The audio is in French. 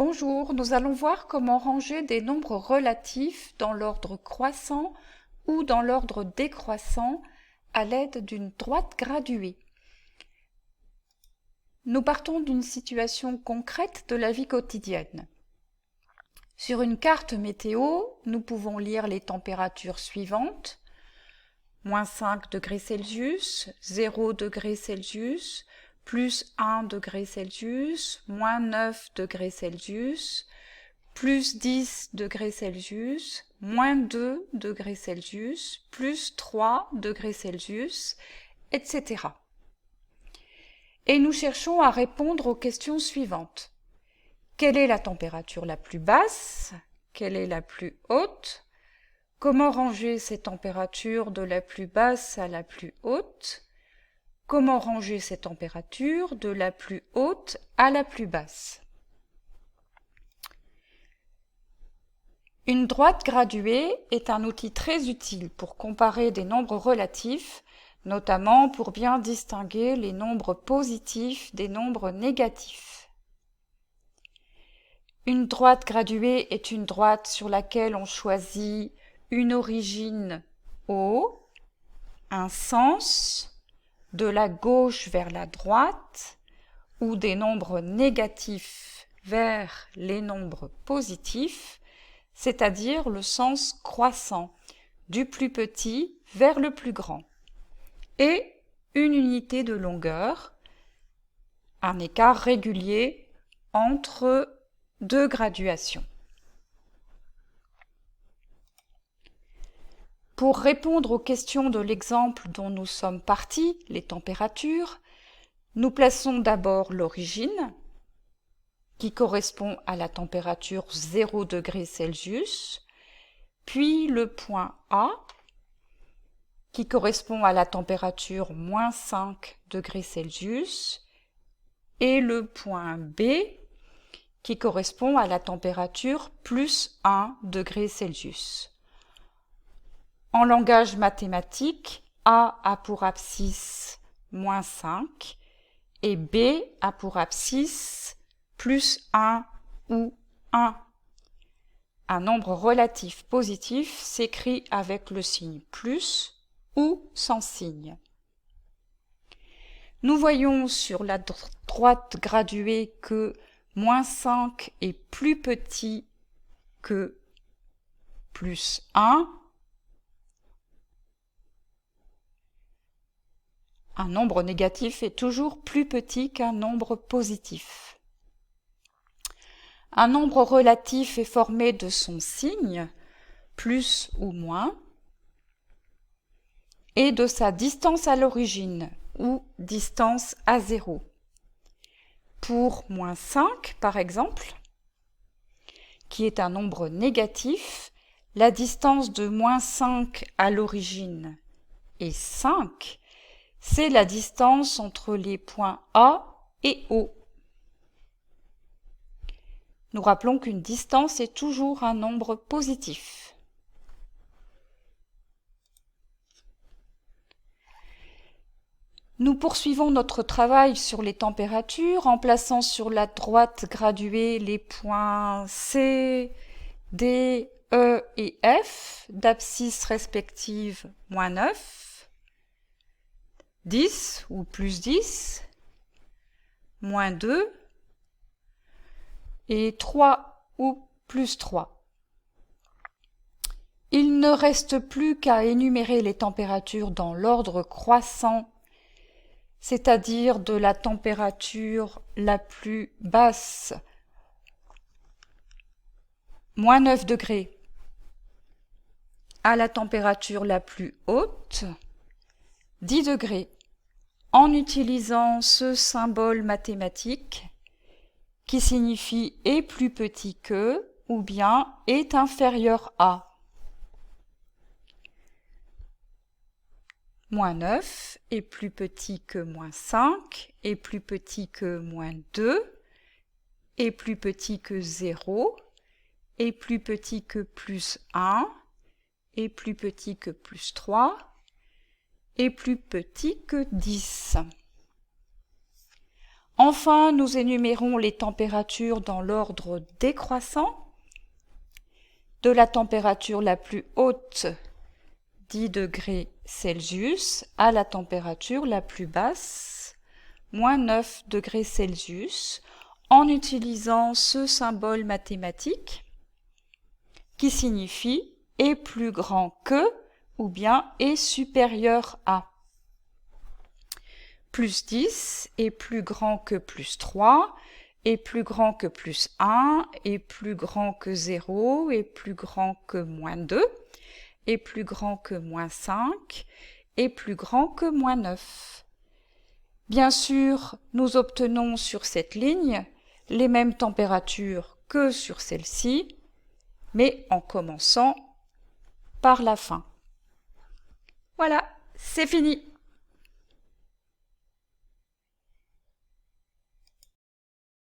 Bonjour, nous allons voir comment ranger des nombres relatifs dans l'ordre croissant ou dans l'ordre décroissant à l'aide d'une droite graduée. Nous partons d'une situation concrète de la vie quotidienne. Sur une carte météo, nous pouvons lire les températures suivantes: moins 5 degrés Celsius, 0 degrés Celsius, plus 1 degré Celsius, moins 9 degrés Celsius, plus 10 degrés Celsius, moins 2 degrés Celsius, plus 3 degrés Celsius, etc. Et nous cherchons à répondre aux questions suivantes. Quelle est la température la plus basse? Quelle est la plus haute? Comment ranger ces températures de la plus basse à la plus haute? Comment ranger ces températures de la plus haute à la plus basse? Une droite graduée est un outil très utile pour comparer des nombres relatifs, notamment pour bien distinguer les nombres positifs des nombres négatifs. Une droite graduée est une droite sur laquelle on choisit une origine O, un sens, de la gauche vers la droite, ou des nombres négatifs vers les nombres positifs, c'est-à-dire le sens croissant, du plus petit vers le plus grand, et une unité de longueur, un écart régulier entre deux graduations. Pour répondre aux questions de l'exemple dont nous sommes partis, les températures, nous plaçons d'abord l'origine, qui correspond à la température 0 degré Celsius, puis le point A, qui correspond à la température moins 5 degrés Celsius, et le point B, qui correspond à la température plus 1 degré Celsius. En langage mathématique, A a pour abscisse moins 5 et B a pour abscisse plus 1 ou 1. Un nombre relatif positif s'écrit avec le signe plus ou sans signe. Nous voyons sur la droite graduée que moins 5 est plus petit que plus 1. Un nombre négatif est toujours plus petit qu'un nombre positif. Un nombre relatif est formé de son signe, plus ou moins, et de sa distance à l'origine, ou distance à 0. Pour moins 5, par exemple, qui est un nombre négatif, la distance de moins 5 à l'origine est 5, c'est la distance entre les points A et O. Nous rappelons qu'une distance est toujours un nombre positif. Nous poursuivons notre travail sur les températures en plaçant sur la droite graduée les points C, D, E et F d'abscisse respective moins 9, 10 ou plus 10, moins 2 et 3 ou plus 3. Il ne reste plus qu'à énumérer les températures dans l'ordre croissant, c'est-à-dire de la température la plus basse, moins 9 degrés, à la température la plus haute, 10 degrés, en utilisant ce symbole mathématique qui signifie est plus petit que ou bien est inférieur à. Moins 9 est plus petit que moins 5, est plus petit que moins 2, est plus petit que 0, est plus petit que plus 1, est plus petit que plus 3, est plus petit que 10. Enfin, nous énumérons les températures dans l'ordre décroissant. De la température la plus haute, 10 degrés Celsius, à la température la plus basse, moins 9 degrés Celsius, en utilisant ce symbole mathématique qui signifie est plus grand que ou bien est supérieur à. Plus 10 est plus grand que plus 3, est plus grand que plus 1, est plus grand que 0, est plus grand que moins 2, est plus grand que moins 5, est plus grand que moins 9. Bien sûr, nous obtenons sur cette ligne les mêmes températures que sur celle-ci, mais en commençant par la fin. Voilà, c'est fini.